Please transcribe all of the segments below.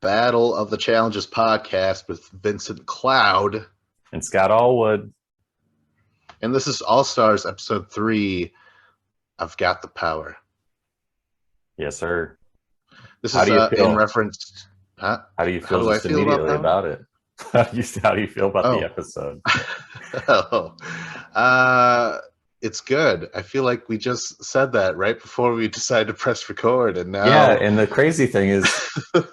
Battle of the Challenges podcast with Vincent Cloud. And Scott Allwood. And this is All Stars episode 3. I've got the power. Yes, sir. This How is do you feel? in reference. How do you feel How do I just feel immediately about about it? How do you feel about the episode? It's good. I feel like we just said that right before we decided to press record, and now Yeah, and the crazy thing is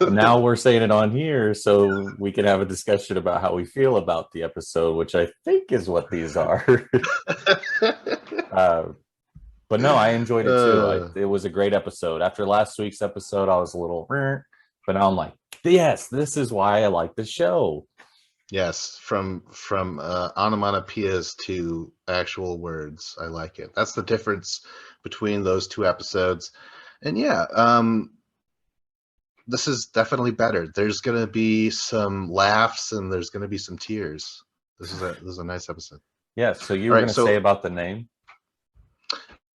now we're saying it on here so we can have a discussion about how we feel about the episode, which I think is what these are. But no, I enjoyed it too. It was a great episode. After last week's episode, I was a little, but now I'm like, yes, this is why I like the show. Yes, from onomatopoeias to actual words. I like it. That's the difference between those two episodes. And yeah, this is definitely better. There's going to be some laughs and there's going to be some tears. This is a nice episode. Yeah, so you were going to say about the name?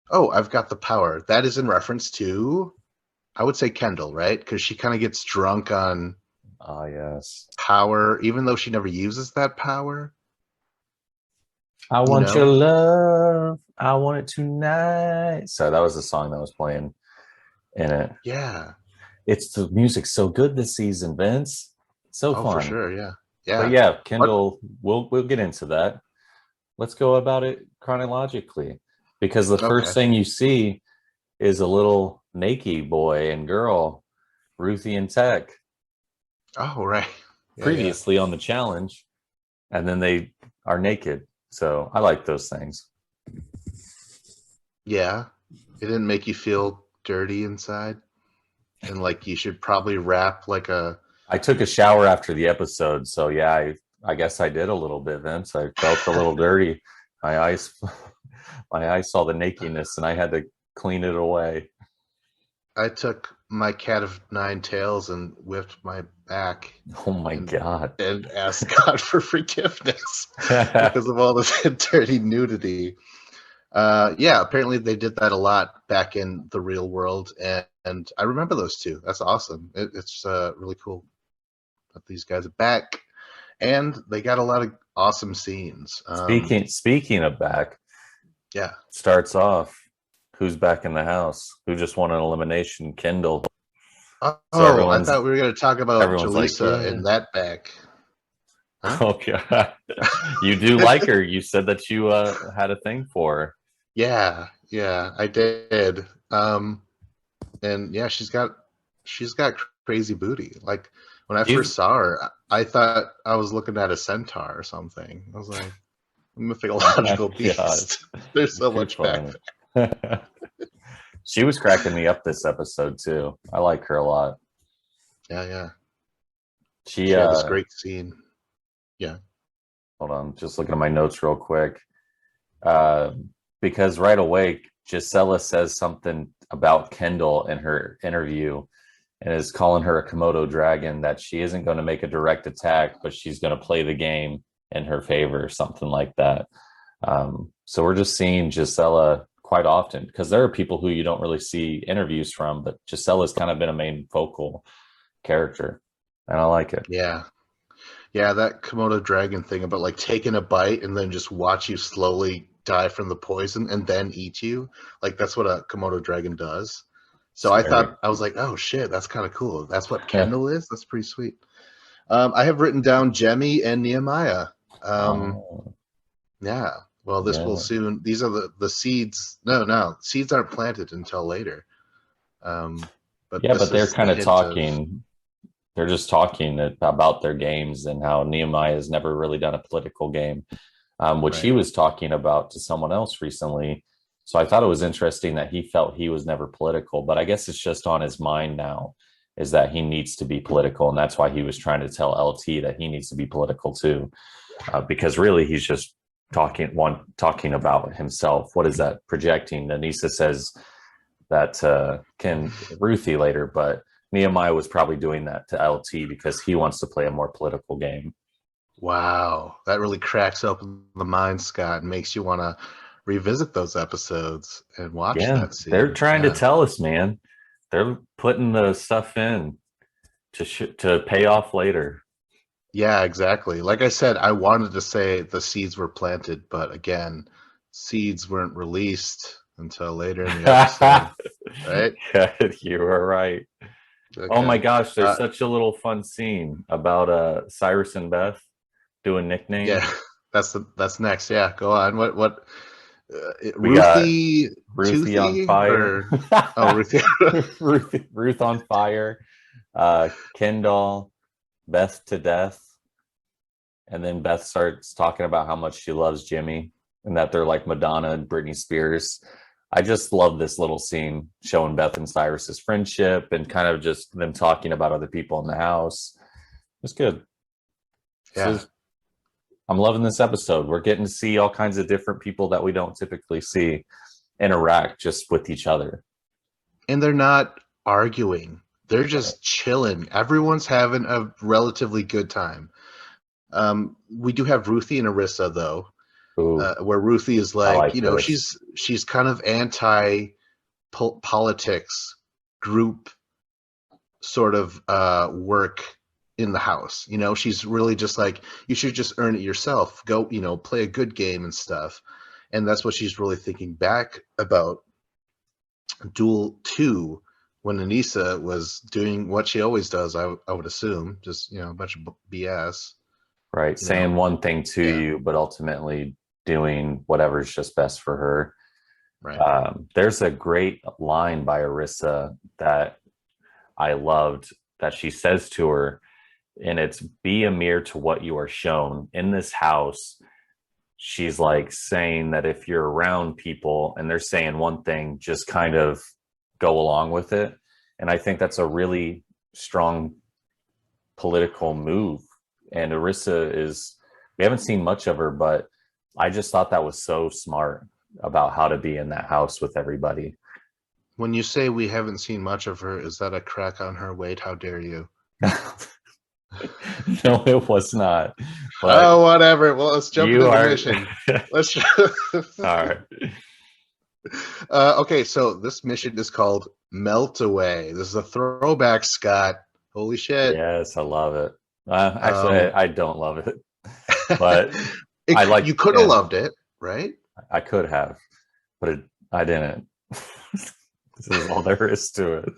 Oh, I've got the power. That is in reference to, I would say, Kendall, right? Because she kind of gets drunk on yes, power, even though she never uses that power. I want your love. I want it tonight. So that was the song that was playing in it. Yeah. It's the music's so good this season, Vince. So fun. For sure, yeah. Yeah. But yeah, Kendall, we'll get into that. Let's go about it chronologically. Because the first thing you see is a little naked boy and girl, Ruthie and Tech. Oh, right. Yeah, previously on the challenge. And then they are naked. So I like those things. Yeah. It didn't make you feel dirty inside? And like you should probably wrap like a... I took a shower after the episode. So yeah, I guess I did a little bit, Vince. I felt a little dirty. My eyes saw the nakedness and I had to clean it away. I took my cat of 9 tails and whipped my back. Oh my God. And asked God for forgiveness because of all this dirty nudity. Yeah, apparently they did that a lot back in the real world. And I remember those two. That's awesome. It's really cool that these guys are back. And they got a lot of awesome scenes. Speaking of back, yeah, starts off. Who's back in the house? Who just won an elimination? Kendall. I thought we were going to talk about Jaleesa and that back. Huh? Oh God, you do like her. You said that you had a thing for her. Yeah, I did. And yeah, she's got crazy booty. Like when I first saw her, I thought I was looking at a centaur or something. I was like, a mythological beast. There's so much back there. She was cracking me up this episode too. I like her a lot. Yeah. She had this great scene. Yeah. Hold on, just looking at my notes real quick. Because right away, Gisela says something about Kendall in her interview and is calling her a Komodo dragon, that she isn't going to make a direct attack, but she's going to play the game in her favor, something like that. So we're just seeing Gisela quite often, because there are people who you don't really see interviews from, but Gisela's kind of been a main focal character, and I like it. Yeah, that Komodo dragon thing about like taking a bite and then just watch you slowly die from the poison and then eat you, like that's what a Komodo dragon does. So I was like, oh shit, that's kind of cool. That's what Kendall is. That's pretty sweet. I have written down Jemmy and Nehemiah. Yeah. Well, this will soon. These are the seeds. No, seeds aren't planted until later. But they're kind of talking. They're just talking about their games and how Nehemiah has never really done a political game, which he was talking about to someone else recently. So I thought it was interesting that he felt he was never political, but I guess it's just on his mind now, is that he needs to be political. And that's why he was trying to tell LT that he needs to be political too, because really he's just talking about himself. What is that projecting? Anissa says that Ken Ruthie later, but Nehemiah was probably doing that to LT because he wants to play a more political game. Wow, that really cracks open the mind, Scott, and makes you want to revisit those episodes and watch that scene. They're trying to tell us, man. They're putting the stuff in. to pay off later. Yeah, exactly. Like I said, I wanted to say the seeds were planted, but again, seeds weren't released until later in the episode, right? You are right. Okay. Oh my gosh, there's such a little fun scene about Cyrus and Beth doing nicknames. Yeah, that's next. Yeah, go on. What We got Ruthie Ruthie on Toothy fire. Ruthie Ruth on fire. Ken doll, Beth to death. And then Beth starts talking about how much she loves Jimmy and that they're like Madonna and Britney Spears. I just love this little scene showing Beth and Cyrus's friendship and kind of just them talking about other people in the house. It's good. Yeah. I'm loving this episode. We're getting to see all kinds of different people that we don't typically see interact just with each other. And they're not arguing. They're just chilling. Everyone's having a relatively good time. We do have Ruthie and Arissa though, where Ruthie is like she's kind of anti politics group sort of work in the house. She's really just like, you should just earn it yourself. Go, play a good game and stuff. And that's what she's really thinking back about Duel 2 when Anissa was doing what she always does, I would assume, just, a bunch of BS. Right. Saying one thing to you, but ultimately doing whatever's just best for her. Right. There's a great line by Arissa that I loved that she says to her, and it's be a mirror to what you are shown. In this house, she's like saying that if you're around people and they're saying one thing, just kind of go along with it. And I think that's a really strong political move. And Arissa we haven't seen much of her, but I just thought that was so smart about how to be in that house with everybody. When you say we haven't seen much of her, is that a crack on her weight? How dare you? No, it was not. But whatever. Well, let's jump into the mission. Let's. All right. Okay, so this mission is called Melt Away. This is a throwback, Scott. Holy shit! Yes, I love it. Actually, I don't love it, but you could have loved it, right? I could have, but I didn't. This is all there is to it.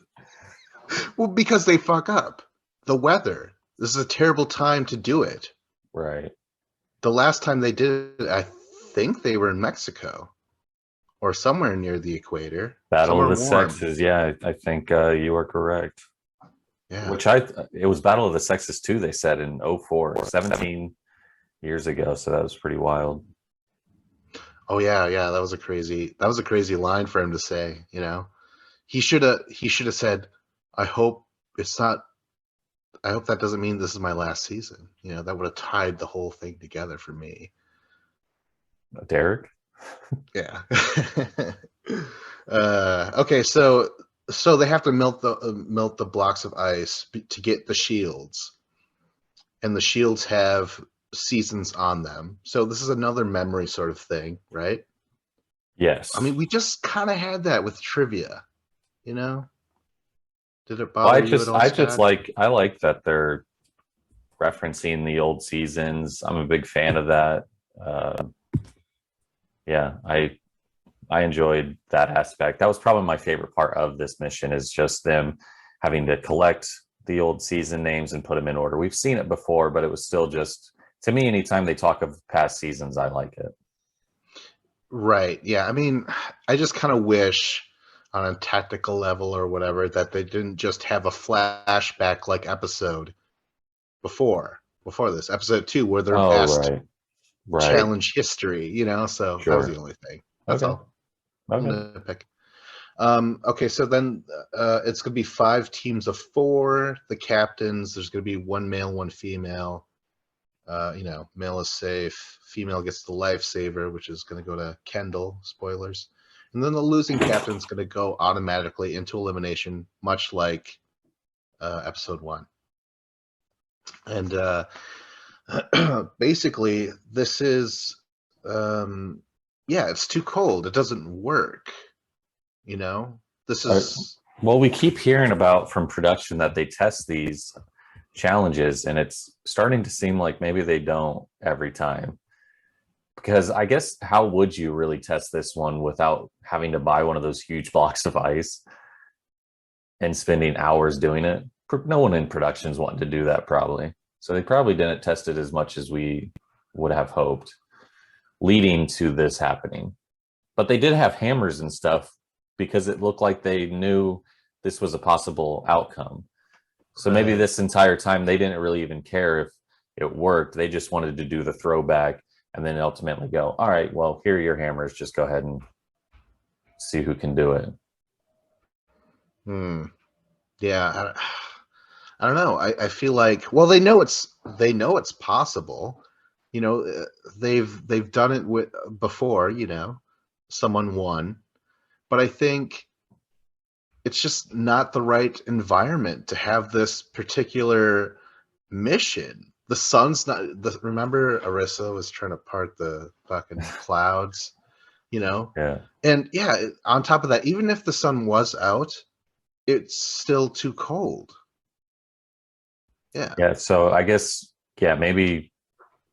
Well, because they fuck up the weather. This is a terrible time to do it. Right. The last time they did it, I think they were in Mexico or somewhere near the equator. Battle of the Sexes. Yeah, I think you are correct. Yeah. It was Battle of the Sexes too, they said in 2004, 17 years ago. So that was pretty wild. Oh yeah. That was a crazy line for him to say, He should have said, I hope that doesn't mean this is my last season. That would have tied the whole thing together for me. Derek? Yeah. Okay, so they have to melt the blocks of ice to get the shields, and the shields have seasons on them. So this is another memory sort of thing, right? Yes. I mean, we just kind of had that with trivia, Did it bother you at all, Scott? I like that they're referencing the old seasons. I'm a big fan of that. Yeah, I enjoyed that aspect. That was probably my favorite part of this mission, is just them having to collect the old season names and put them in order. We've seen it before, but it was still just, to me, anytime they talk of past seasons, I like it. Right. Yeah. I mean, I just kind of wish on a tactical level or whatever that they didn't just have a flashback like episode before this episode 2 where they're asked to challenge history, so that was the only thing. That's all. Okay. Okay, so then it's going to be 5 teams of 4. The captains, there's going to be 1 male, 1 female. Male is safe. Female gets the lifesaver, which is going to go to Kendall. Spoilers. And then the losing captain's going to go automatically into elimination, much like episode 1. And basically, this is, it's too cold. It doesn't work. This is Well, we keep hearing about from production that they test these challenges, and it's starting to seem like maybe they don't every time. Because I guess how would you really test this one without having to buy one of those huge blocks of ice and spending hours doing it? No one in production's wanting to do that, probably. So they probably didn't test it as much as we would have hoped, leading to this happening. But they did have hammers and stuff because it looked like they knew this was a possible outcome. So maybe this entire time they didn't really even care if it worked. They just wanted to do the throwback and then ultimately go, all right, well, here are your hammers. Just go ahead and see who can do it. Yeah, I don't know. I feel like, well, they know it's possible. You know, they've done it with before. You know, someone won, but I think it's just not the right environment to have this particular mission. The sun's not. Remember, Arissa was trying to part the fucking clouds. You know, Yeah. And yeah, on top of that, even if the sun was out, it's still too cold. Yeah. Yeah. So I guess, yeah, maybe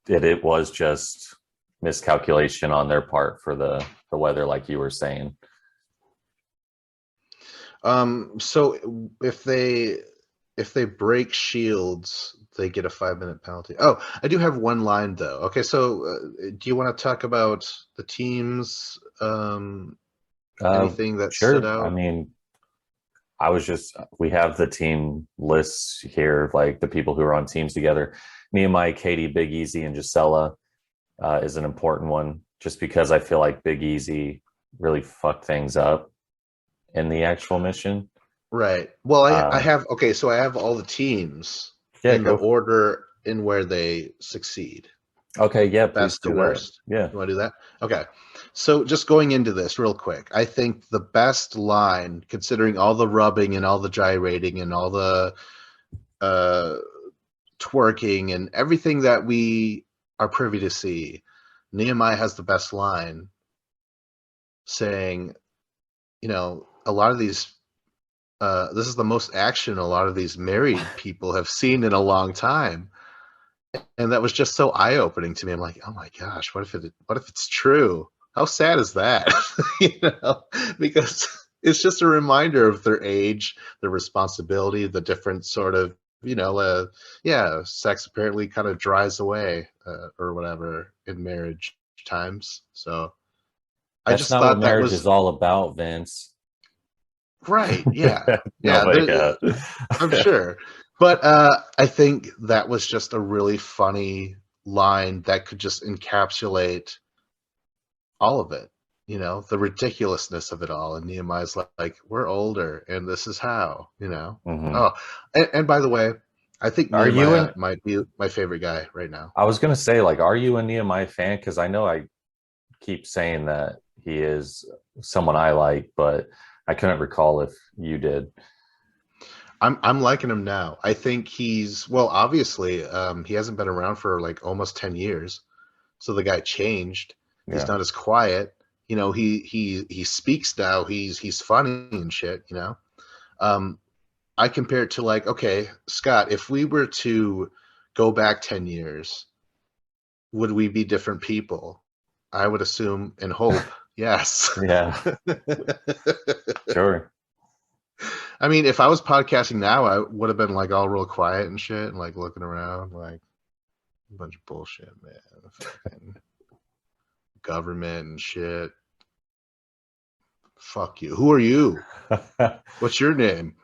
it was just miscalculation on their part for the weather, like you were saying. So if they break shields, they get a 5-minute penalty. Oh, I do have one line though. Okay, so do you want to talk about the teams? Anything that stood Sure. I out? mean, we have the team lists here, like the people who are on teams together. Nehemiah, Katie, Big Easy, and Gisela is an important one, just because I feel like Big Easy really fucked things up in the actual mission. Right. Well, I have okay, so I have all the teams in the order in where they succeed. Okay, yeah, please Best to worst. Yeah. You want to do that? Okay. So just going into this real quick, I think the best line, considering all the rubbing and all the gyrating and all the twerking and everything that we are privy to see, Nehemiah has the best line saying, you know, a lot of these this is the most action a lot of these married people have seen in a long time. And that was just so eye-opening to me. I'm like, oh my gosh, what if it's true? How sad is that? You know, because it's just a reminder of their age, their responsibility, the different sort of, sex apparently kind of dries away or whatever in marriage times. So I That's just not what thought that marriage was is all about, Vince. right. Yeah. No, Yeah. I'm sure. But I think that was just a really funny line that could just encapsulate all of it, you know, the ridiculousness of it all. And Nehemiah's like, we're older and this is how, you know. Mm-hmm. Oh, and by the way, I think Are you Nehemiah might be my favorite guy right now. I was gonna say, like, are you a Nehemiah fan? Because I know I keep saying that he is someone I like, but I couldn't recall if you did. I'm liking him now. I think obviously he hasn't been around for like almost 10 years. So the guy changed. He's not as quiet. You know, he speaks now. He's funny and shit, you know. I compare it to like, okay, Scott, if we were to go back 10 years, would we be different people? I would assume and hope, yes. Yeah. Sure. I mean, if I was podcasting now, I would have been like all real quiet and shit and like looking around like a bunch of bullshit, man. Fucking government and shit. Fuck you. Who are you? What's your name?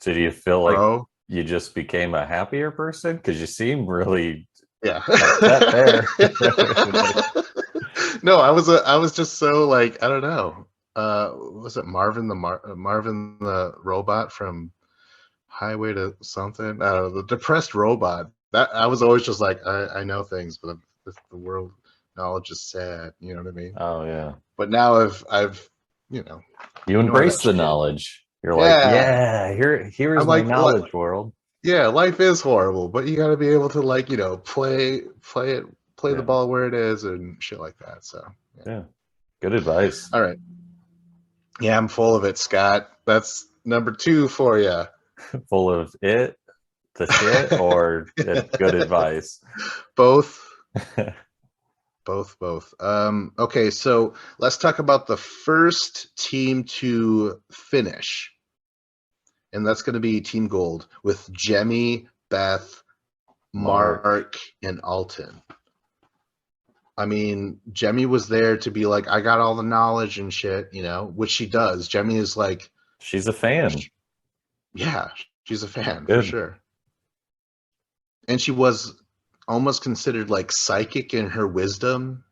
So do you feel like you just became a happier person? Because you seem really upset there. No, I was just so like, I don't know. Was it Marvin the robot from Highway to something? I don't know, the depressed robot. That I was always just like, I know things, but the world knowledge is sad. You know what I mean? Oh yeah. But now I've you embrace the knowledge. You're like, yeah, here's my knowledge world. Yeah, life is horrible, but you got to be able to like, play the ball where it is and shit like that. So yeah, good advice. All right. Yeah, I'm full of it, Scott. That's number 2 for you. Full of the shit, or good advice? Both. Both. Okay, so let's talk about the first team to finish. And that's going to be Team Gold with Jemmy, Beth, Mark, and Alton. I mean, Jemmy was there to be like, I got all the knowledge and shit, which she does. Jemmy is like... She's a fan. Yeah, she's a fan, Good. for sure. And she was almost considered like psychic in her wisdom,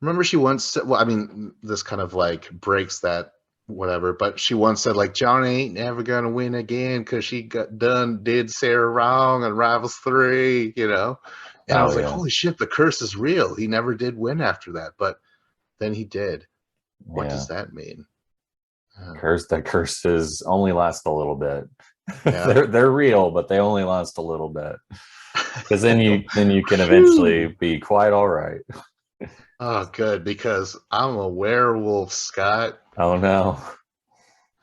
Remember she once said, well, I mean, this kind of like breaks that whatever, but she once said like, Johnny ain't never gonna win again because she did Sarah wrong on Rivals 3, And I was like, holy shit, the curse is real. He never did win after that, but then he did. What does that mean? The curses only last a little bit. Yeah. they're real, but they only last a little bit. Because then you can eventually be quite all right. Oh, good, because I'm a werewolf, Scott. Oh no.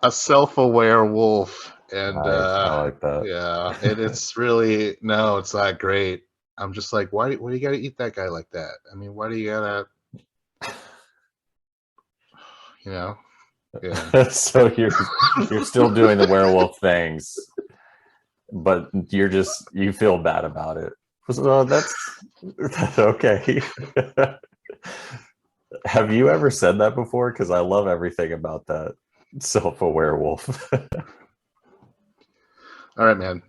A self-aware wolf. And I like that. Yeah, and it's really it's not great. I'm just like, why do you gotta eat that guy like that? I mean, why do you gotta Yeah. So you're still doing the werewolf things, but you feel bad about it. So that's okay. Have you ever said that before? Because I love everything about that self-aware wolf. All right, man.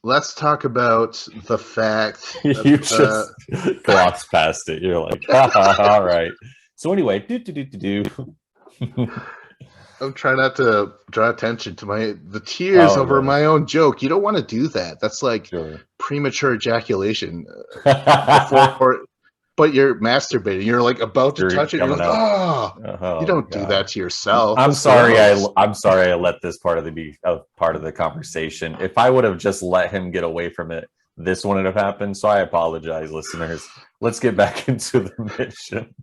Let's talk about the fact that, you just glossed past it. You're like, all right. So anyway, I'm trying not to draw attention to the tears over my own joke. You don't want to do that. That's like premature ejaculation. But you're masturbating. You're like about to touch it. You're like, you don't do that to yourself. I'm sorry. I'm sorry. I let this part of the conversation. If I would have just let him get away from it, this wouldn't have happened. So I apologize, listeners. Let's get back into the mission.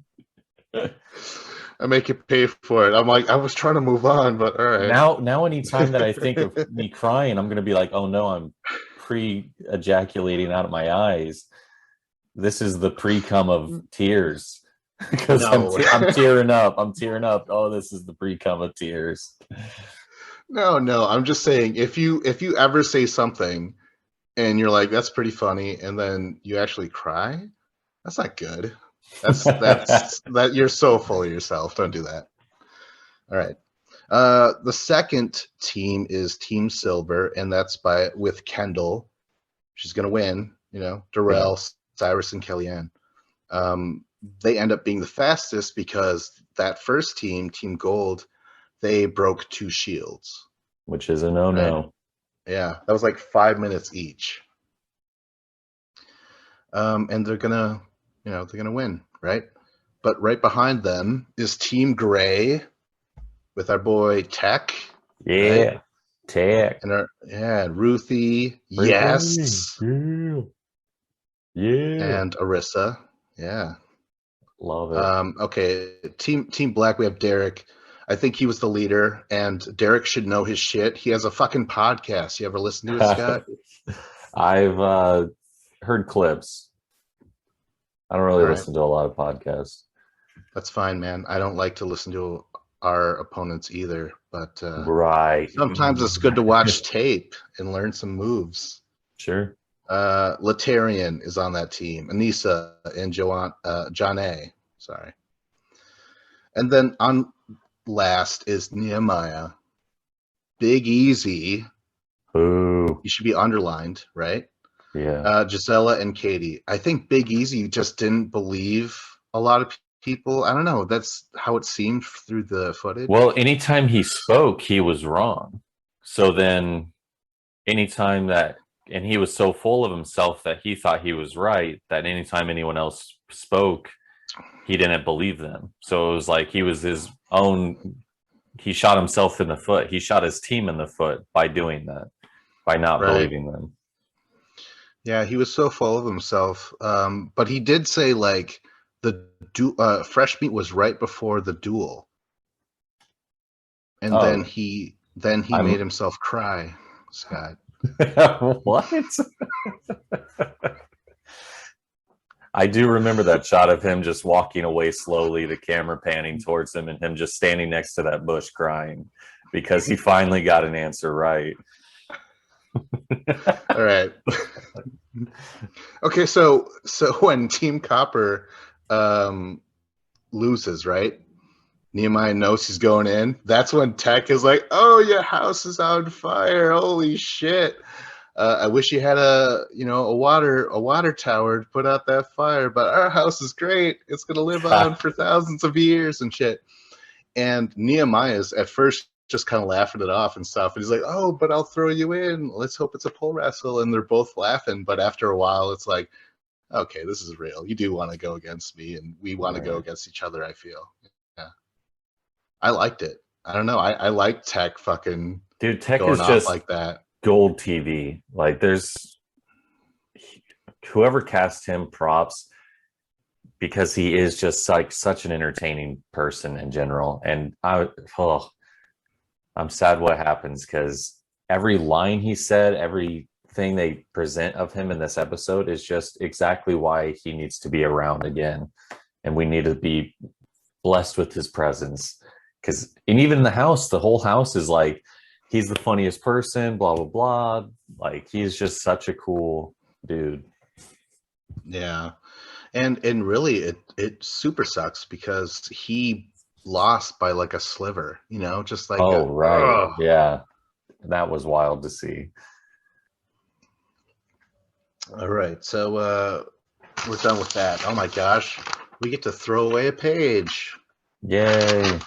I make you pay for it. I'm like, I was trying to move on, but all right. Now anytime that I think of me crying, I'm going to be like, oh no, I'm pre-ejaculating out of my eyes. This is the pre-cum of tears. Because I'm tearing up. I'm tearing up. Oh, this is the pre-cum of tears. No. I'm just saying, if you ever say something and you're like, that's pretty funny, and then you actually cry, that's not good. That's that you're so full of yourself. Don't do that. All right. The second team is Team Silver, and that's with Kendall. She's gonna win. Darrell, Cyrus, and Kellyanne. They end up being the fastest because that first team, Team Gold, they broke 2 shields, which is a no-no. Right? Yeah, that was like 5 minutes each. And they're gonna win, right? But right behind them is Team Gray with our boy Tech. Yeah, right? Tech. And Ruthie. Yes. Yeah. And Arissa. Yeah. Love it. Okay. Team Black, we have Derek. I think he was the leader, and Derek should know his shit. He has a fucking podcast. You ever listen to it, Scott? I've heard clips. I don't really listen to a lot of podcasts. That's fine, man. I don't like to listen to our opponents either, but sometimes it's good to watch tape and learn some moves. Sure. Latarian is on that team. Anissa and John A. Sorry. And then on last is Nehemiah. Big Easy. Ooh. You should be underlined, right? Yeah. Gisela and Katie. I think Big Easy just didn't believe a lot of people. I don't know. That's how it seemed through the footage. Well, anytime he spoke, he was wrong. So then anytime and he was so full of himself that he thought he was right, that anytime anyone else spoke, he didn't believe them. So it was like he shot himself in the foot. He shot his team in the foot by doing that, by not believing them. Yeah, he was so full of himself. But he did say like the fresh meat was right before the duel. And then he made himself cry, Scott. What? I do remember that shot of him just walking away slowly, the camera panning towards him, and him just standing next to that bush crying because he finally got an answer right. All right. Okay, so when Team Copper loses, right? Nehemiah knows he's going in. That's when Tech is like, "Oh, your house is on fire! Holy shit! I wish you had a water tower to put out that fire, but our house is great. It's gonna live on for thousands of years and shit." And Nehemiah's at first just kind of laughing it off and stuff, and he's like, "Oh, but I'll throw you in. Let's hope it's a pole wrestle." And they're both laughing, but after a while, it's like, "Okay, this is real. You do want to go against me, and we want to go against each other." I feel. I liked it. I don't know. I like Tech fucking dude. Tech is just like that. Gold TV. Like there's whoever cast him props because he is just like such an entertaining person in general. And I'm sad what happens because every line he said, everything they present of him in this episode is just exactly why he needs to be around again. And we need to be blessed with his presence. And even the whole house is like, he's the funniest person, blah, blah, blah. Like, he's just such a cool dude. Yeah. And really, it super sucks because he lost by like a sliver, just like. Right. Yeah. That was wild to see. All right. So we're done with that. Oh, my gosh. We get to throw away a page. Yay.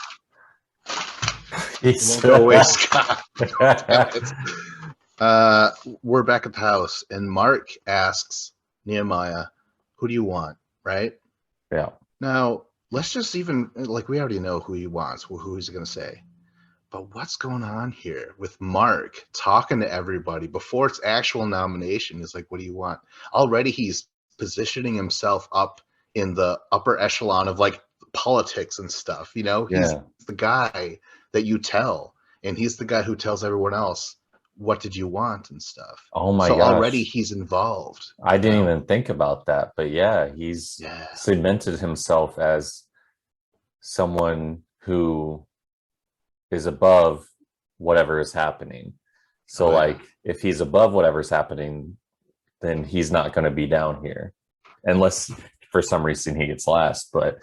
Won't go away, Scott. We're back at the house, and Mark asks Nehemiah, "Who do you want?" Right? Yeah. Now let's just we already know who he wants. Who he's going to say, but what's going on here with Mark talking to everybody before it's actual nomination? Is like, "What do you want?" Already he's positioning himself up in the upper echelon of like politics and stuff. He's the guy that you tell, and he's the guy who tells everyone else, "What did you want?" and stuff. Oh my gosh. Already he's involved. I didn't even think about that, but yeah, he's cemented himself as someone who is above whatever is happening. So like if he's above whatever's happening, then he's not going to be down here unless for some reason he gets last. But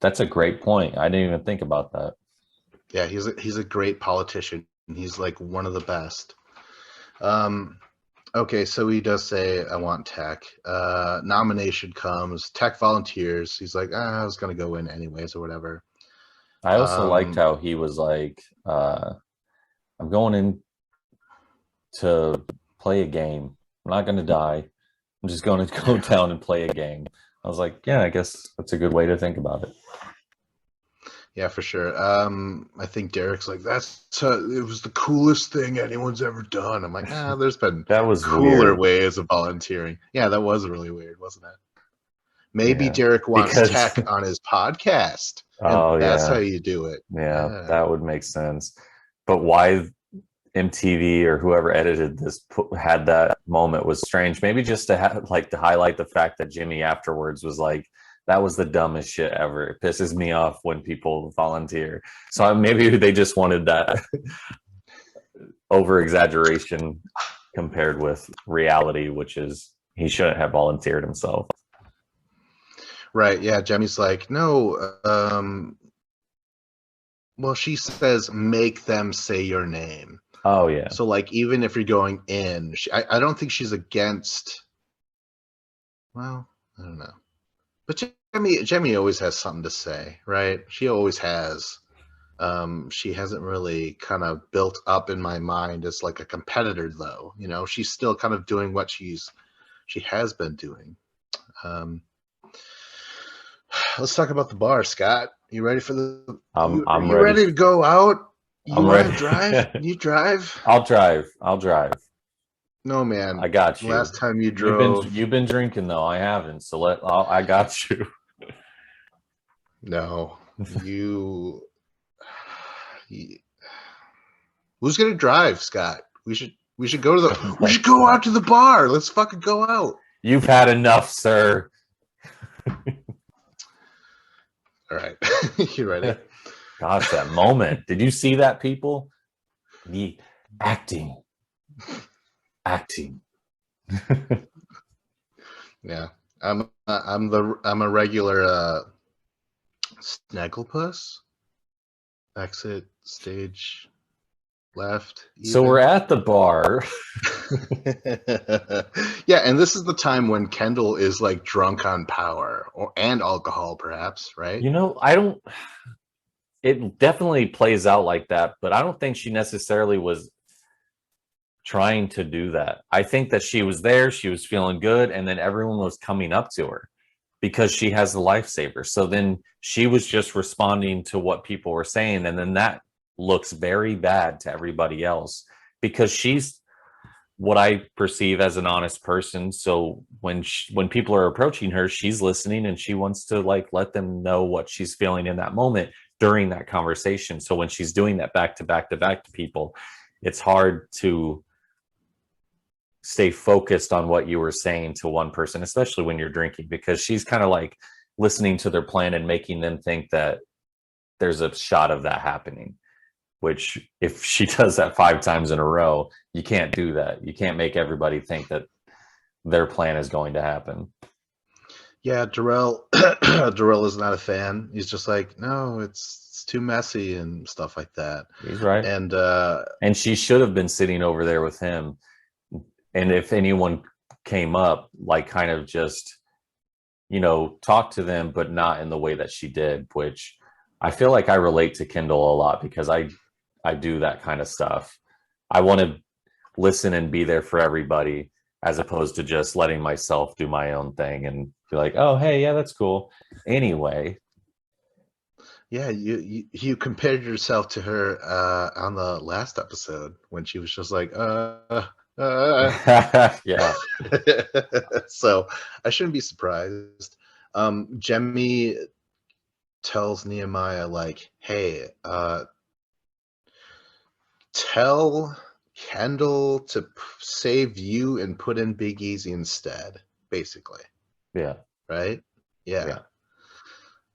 that's a great point. I didn't even think about that. Yeah, he's a great politician. He's like one of the best. Okay, so he does say, "I want Tech." Nomination comes. Tech volunteers. He's like, "I was going to go in anyways," or whatever. I also liked how he was like, "I'm going in to play a game. I'm not going to die. I'm just going to go down and play a game." I was like, yeah, I guess that's a good way to think about it. Yeah, for sure. I think Derek's like, it was the coolest thing anyone's ever done. I'm like, there's been cooler ways of volunteering. Yeah, that was really weird, wasn't it? Maybe Derek wants Tech on his podcast. And that's how you do it. Yeah, that would make sense. But why MTV or whoever edited this had that moment was strange. Maybe just to highlight the fact that Jimmy afterwards was like, "That was the dumbest shit ever. It pisses me off when people volunteer." So maybe they just wanted that over exaggeration compared with reality, which is he shouldn't have volunteered himself. Right. Yeah. Jimmy's like, "No. Well, she says, make them say your name." Oh, yeah. So, like, even if you're going in, I don't think she's against. Well, I don't know. But Jemmy always has something to say, right? She always has. She hasn't really kind of built up in my mind as like a competitor, though. She's still kind of doing what she has been doing. Let's talk about the bar, Scott. You ready for the? I'm ready to go out? You want to drive? You drive? I'll drive. No, man. I got you. Last time you drove. You've been drinking though. I haven't. So I got you. No, you. Who's gonna drive, Scott? We should go to we should go out to the bar. Let's fucking go out. You've had enough, sir. All right. You ready? Gosh, that moment. Did you see that, people? The acting. Yeah. I'm a regular Snagglepuss. Exit stage left. Even. So we're at the bar. Yeah, and this is the time when Kendall is like drunk on power and alcohol, perhaps, right? You know, it definitely plays out like that, but I don't think she necessarily was trying to do that. I think that she was there, she was feeling good, and then everyone was coming up to her because she has the lifesaver. So then she was just responding to what people were saying, and then that looks very bad to everybody else because she's what I perceive as an honest person. So when people are approaching her, she's listening and she wants to like let them know what she's feeling in that moment during that conversation. So when she's doing that back to back to people, it's hard to stay focused on what you were saying to one person, especially when you're drinking, because she's kind of like listening to their plan and making them think that there's a shot of that happening, which if she does that 5 times in a row, you can't do that. You can't make everybody think that their plan is going to happen. Yeah, Darrell is not a fan. He's just like, no, it's too messy and stuff like that. He's right. And she should have been sitting over there with him. And if anyone came up, like kind of just, you know, talk to them, but not in the way that she did, which I feel like I relate to Kendall a lot because I do that kind of stuff. I want to listen and be there for everybody as opposed to just letting myself do my own thing and be like, oh, hey, yeah, that's cool. Anyway. Yeah, you compared yourself to her on the last episode when she was just like, yeah. So I shouldn't be surprised. Jemmy tells Nehemiah like, hey, tell Kendall to save you and put in Big Easy instead, basically. Yeah. Right? Yeah.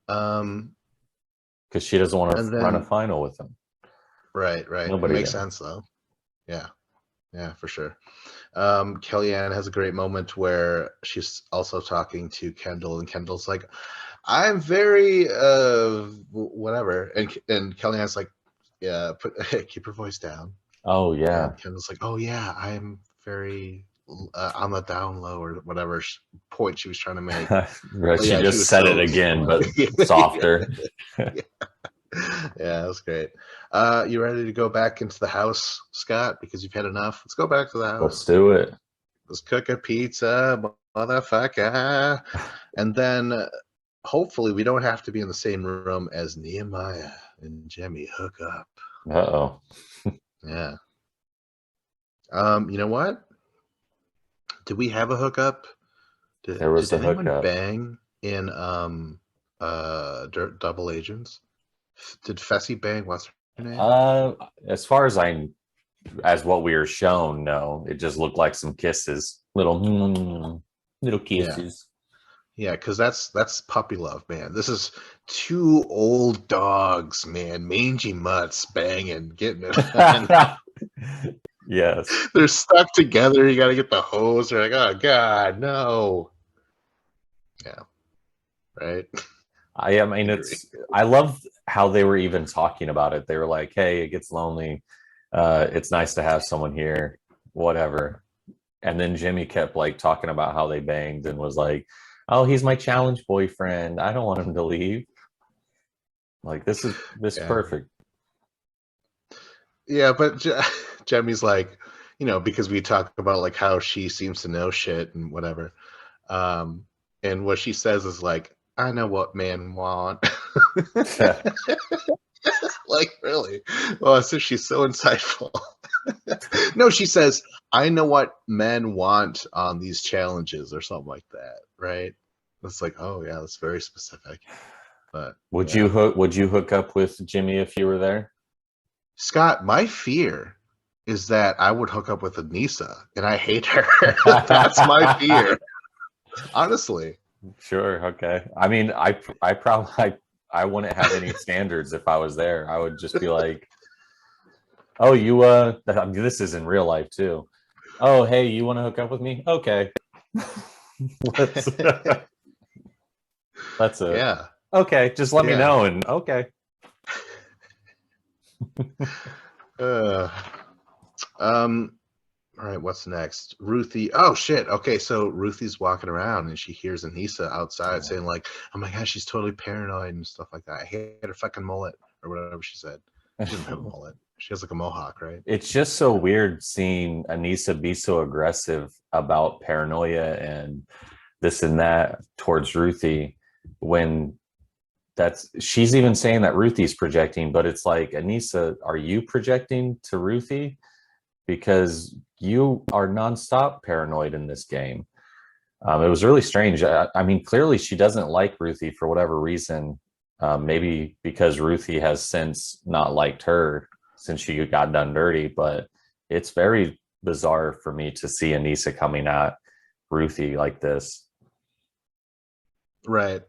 Because she doesn't want to run a final with him. Right. Nobody makes sense though. Yeah, for sure. Kellyanne has a great moment where she's also talking to Kendall, and Kendall's like, I'm very whatever, and Kellyanne's like, yeah, keep her voice down. Oh yeah. And Kendall's like, oh yeah, I'm very on the down low or whatever point she was trying to make. Right, she just said it again, but softer. Yeah, that's great. You ready to go back into the house, Scott? Because you've had enough. Let's go back to the house. Let's do it. Let's cook a pizza, motherfucker. And then hopefully we don't have to be in the same room as Nehemiah and Jemmy hook up. Uh-oh. Yeah. You know what? Did we have a hookup? There was did a hookup. Bang in Double Agents? Did Fessy bang? What's her name? As far as what we were shown, no. It just looked like some kisses, little kisses. Yeah, because that's puppy love, man. This is 2 old dogs, man, mangy mutts banging, getting it. Yes, they're stuck together. You got to get the hose. They're like, oh god, no. Yeah, right. I mean, I love how they were even talking about it. They were like, hey, it gets lonely. It's nice to have someone here, whatever. And then Jimmy kept like talking about how they banged and was like, oh, he's my challenge boyfriend. I don't want him to leave. Like, this is perfect. Yeah, but Jemmy's like, you know, because we talk about like how she seems to know shit and whatever. And what she says is like, I know what men want. Like, really? Well, so she's so insightful. No, she says, I know what men want on these challenges or something like that, right? It's like, oh yeah, that's very specific. But would you hook up with Jimmy if you were there? Scott, my fear is that I would hook up with Anissa, and I hate her. That's my fear. Honestly. Sure. Okay. I mean, I probably I wouldn't have any standards if I was there. I would just be like, oh, you I mean, this is in real life too. Oh, hey, you want to hook up with me? Okay. Let's that's it. Yeah. Okay, just let me know, and okay. All right, what's next? Ruthie. Oh shit. Okay, so Ruthie's walking around and she hears Anissa outside saying like, "Oh my gosh, she's totally paranoid and stuff like that. I hate her fucking mullet or whatever she said." She doesn't have a mullet. She has like a mohawk, right? It's just so weird seeing Anissa be so aggressive about paranoia and this and that towards Ruthie when she's even saying that Ruthie's projecting, but it's like, Anissa, are you projecting to Ruthie? Because you are nonstop paranoid in this game. It was really strange. I mean, clearly she doesn't like Ruthie for whatever reason. Maybe because Ruthie has since not liked her since she got done dirty, but it's very bizarre for me to see Anissa coming at Ruthie like this. Right.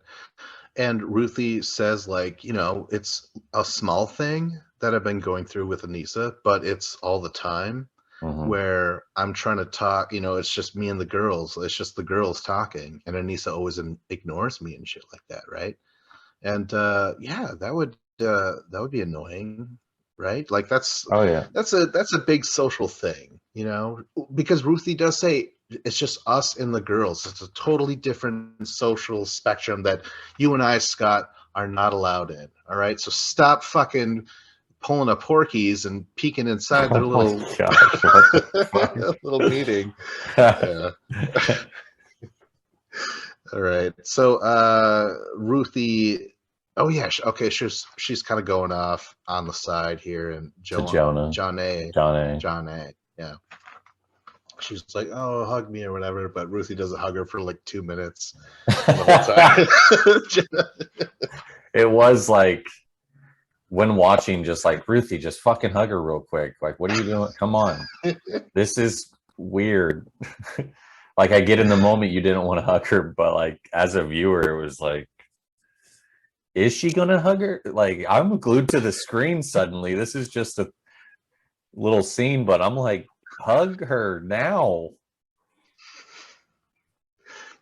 And Ruthie says, like, it's a small thing that I've been going through with Anissa, but it's all the time where I'm trying to talk, it's just me and the girls. It's just the girls talking. And Anissa always ignores me and shit like that, right? And that would be annoying, right? Like that's a big social thing, because Ruthie does say it's just us and the girls. It's a totally different social spectrum that you and I, Scott, are not allowed in. All right, so stop fucking pulling up Porkies and peeking inside their little little meeting. Yeah. All right, so Ruthie. Oh yeah, okay. She's kind of going off on the side here, and John A. Yeah. She's like, "Oh, hug me" or whatever, but Ruthie doesn't hug her for like 2 minutes the whole time. It was like, when watching, just like, Ruthie, just fucking hug her real quick. Like, what are you doing? Come on. This is weird. Like, I get in the moment you didn't want to hug her, but like as a viewer, it was like, is she gonna hug her? Like, I'm glued to the screen suddenly. This is just a little scene, but I'm like, hug her now.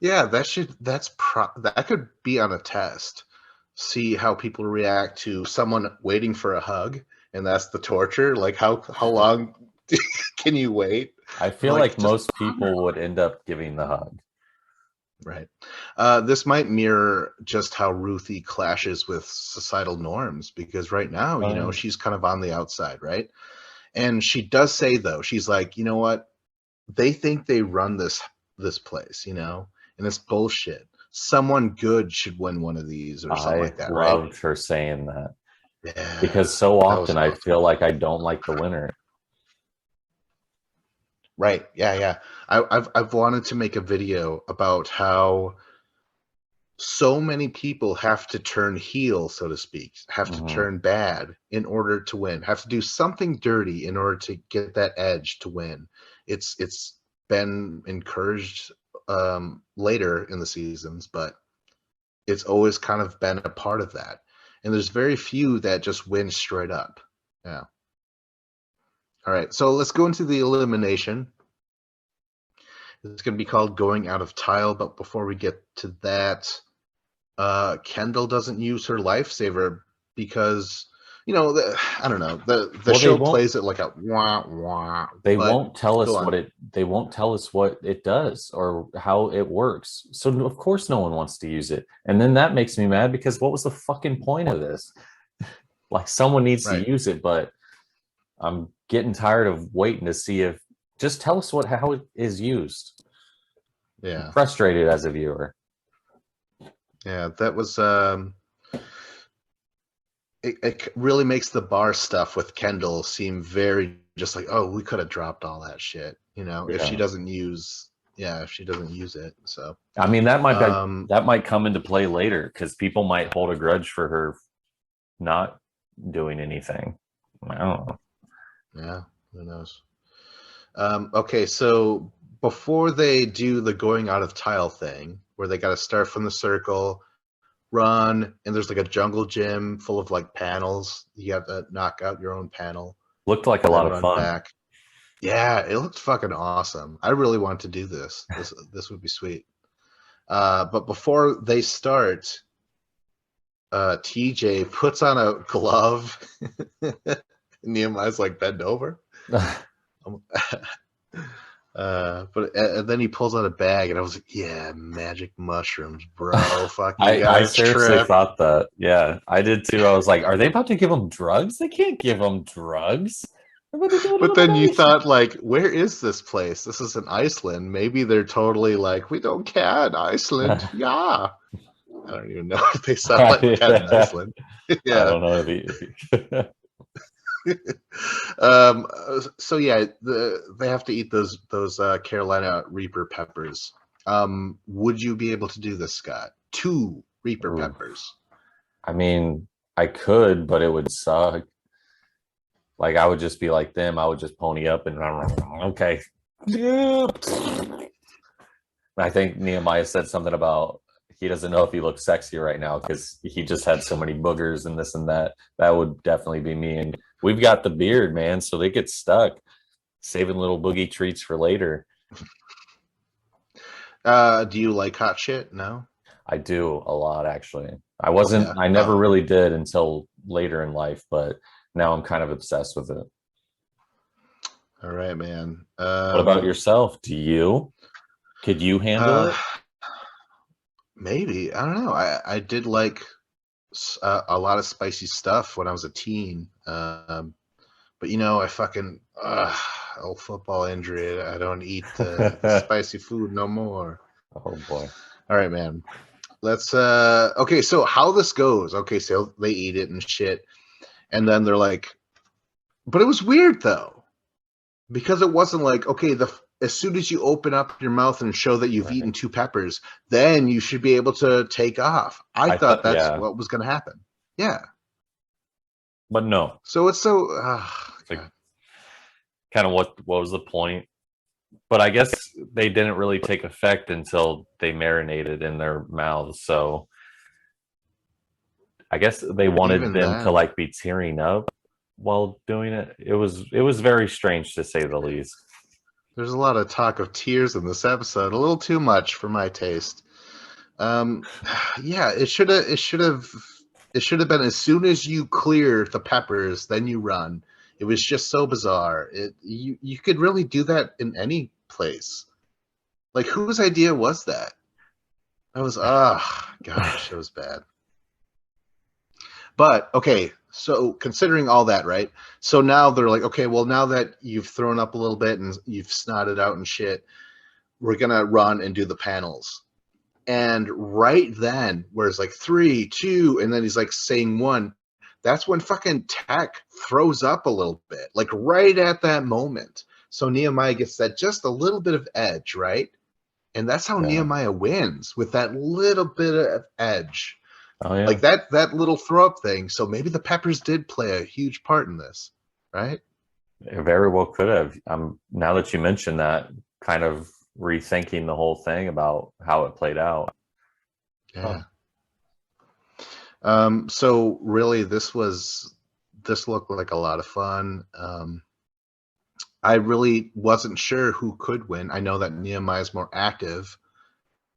Yeah, that could be on a test. See how people react to someone waiting for a hug, and that's the torture. Like, how long can you wait? I feel like most people would end up giving the hug. Right. This might mirror just how Ruthie clashes with societal norms, because right now, she's kind of on the outside, right? And she does say, though, she's like, you know what? They think they run this place, and it's bullshit. Someone good should win one of these or something like that, right? I loved her saying that. Yeah. Because so often I feel like I don't like the winner. Right. Yeah. I've wanted to make a video about how so many people have to turn heel, so to speak, have to turn bad in order to win, have to do something dirty in order to get that edge to win. It's been encouraged later in the seasons, but it's always kind of been a part of that. And there's very few that just win straight up. Yeah. All right, so let's go into the elimination. It's going to be called Going Out of Tile, but before we get to that, Kendall doesn't use her lifesaver because, I don't know, the show plays it like a wah wah. They won't tell us they won't tell us what it does or how it works. So of course no one wants to use it. And then that makes me mad, because what was the fucking point of this? Like, someone needs to use it, but I'm getting tired of waiting to see if, just tell us how it is used. Yeah. I'm frustrated as a viewer. Yeah, that was it really makes the bar stuff with Kendall seem very just like, oh, we could have dropped all that shit, if she doesn't use it. So I mean, that might come into play later, because people might hold a grudge for her not doing anything. I don't know. Yeah, who knows? Okay, so before they do the going out of tile thing, where they got to start from the circle, run, and there's like a jungle gym full of like panels. You have to knock out your own panel. Looked like a lot of fun. Back. Yeah, it looked fucking awesome. I really want to do this. This would be sweet. But before they start, TJ puts on a glove. Nehemiah's like bend over. But and then he pulls out a bag, and I was like, "Yeah, magic mushrooms, bro! Fucking, I seriously thought that. Yeah, I did too. I was like, "Are they about to give him drugs? They can't give him drugs." But then you thought, like, where is this place? This is in Iceland. Maybe they're totally like, we don't care in Iceland. Yeah. I don't even know if they sound like that in Iceland. Yeah. I don't know. So yeah, they have to eat those Carolina Reaper peppers. Would you be able to do this, Scott? 2 Reaper peppers. I mean, I could, but it would suck. Like, I would just be like them. I would just pony up and okay. I think Nehemiah said something about he doesn't know if he looks sexy right now because he just had so many boogers and this and that. That would definitely be me. And we've got the beard, man, so they get stuck. Saving little boogie treats for later. Do you like hot shit? No? I do a lot, actually. I never really did until later in life, but now I'm kind of obsessed with it. All right, man. What about yourself? Could you handle it? Maybe. I don't know. I did like a lot of spicy stuff when I was a teen. But I fucking old football injury. I don't eat the spicy food no more. Oh boy. All right, man. Let's okay, so how this goes. Okay, so they eat it and shit. And then they're like, but it was weird though. Because it wasn't like, okay, as soon as you open up your mouth and show that you've eaten 2 peppers, then you should be able to take off. I thought that's what was going to happen. Yeah. But no. So it's so... like, kind of what was the point? But I guess they didn't really take effect until they marinated in their mouths. So I guess they wanted them to like be tearing up while doing it. It was very strange, to say the least. There's a lot of talk of tears in this episode, a little too much for my taste. Yeah, it should have been as soon as you clear the peppers, then you run. It was just so bizarre. You could really do that in any place. Like, whose idea was that? That was gosh, it was bad. But okay, so considering all that, right? So now they're like, okay, well, now that you've thrown up a little bit and you've snotted out and shit, we're gonna run and do the panels. And right then, where it's like 3, 2, and then he's like saying 1, that's when fucking Tech throws up a little bit, like right at that moment. So Nehemiah gets that just a little bit of edge, right? And that's how Nehemiah wins, with that little bit of edge. Oh, yeah. Like that little throw up thing. So maybe the peppers did play a huge part in this, right? It very well could have. Now that you mentioned that, kind of rethinking the whole thing about how it played out. Yeah. So really, this looked like a lot of fun. I really wasn't sure who could win. I know that Nehemiah is more active,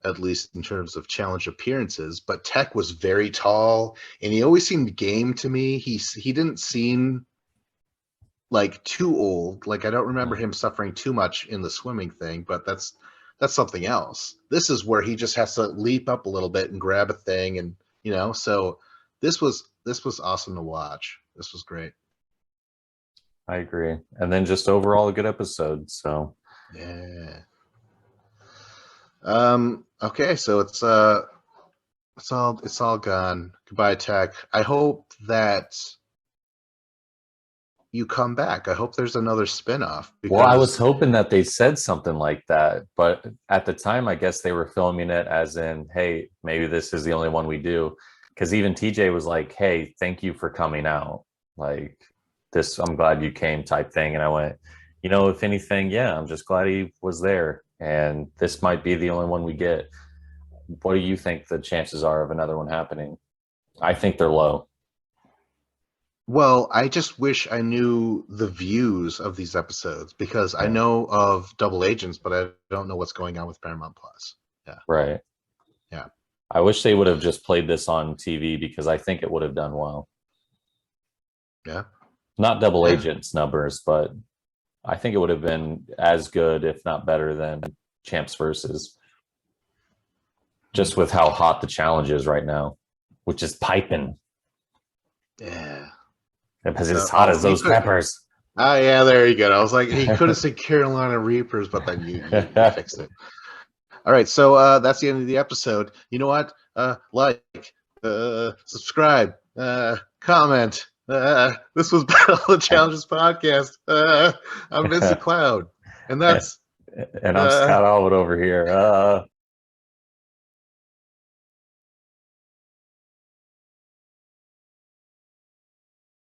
at least in terms of challenge appearances, but Tech was very tall and he always seemed game to me. He didn't seem like too old. Like, I don't remember him suffering too much in the swimming thing, but that's something else. This is where he just has to leap up a little bit and grab a thing, and so this was awesome to watch. This was great. I agree. And then just overall a good episode. So yeah. Okay, so it's all gone. Goodbye, Tech. I hope that you come back. I hope there's another spin-off. Well, I was hoping that they said something like that, but at the time, I guess they were filming it as in, hey, maybe this is the only one we do. Because even TJ was like, hey, thank you for coming out. Like, this, I'm glad you came type thing. And I went, if anything, yeah, I'm just glad he was there. And this might be the only one we get. What do you think the chances are of another one happening? I think they're low. Well, I just wish I knew the views of these episodes, because I know of Double Agents, but I don't know what's going on with Paramount Plus. Yeah. Right. Yeah. I wish they would have just played this on TV, because I think it would have done well. Yeah. Not Double Agents numbers, but I think it would have been as good, if not better, than Champs Versus. Just with how hot the challenge is right now, which is piping. Yeah. Because it's hot as those peppers. Oh, yeah, there you go. I was like, he could have said Carolina Reapers, but then you fixed it. All right, so that's the end of the episode. You know what? Like, subscribe, comment. This was Battle of the Challenges podcast. I'm Vincent Cloud, and that's... and I'm Scott Alwood over here.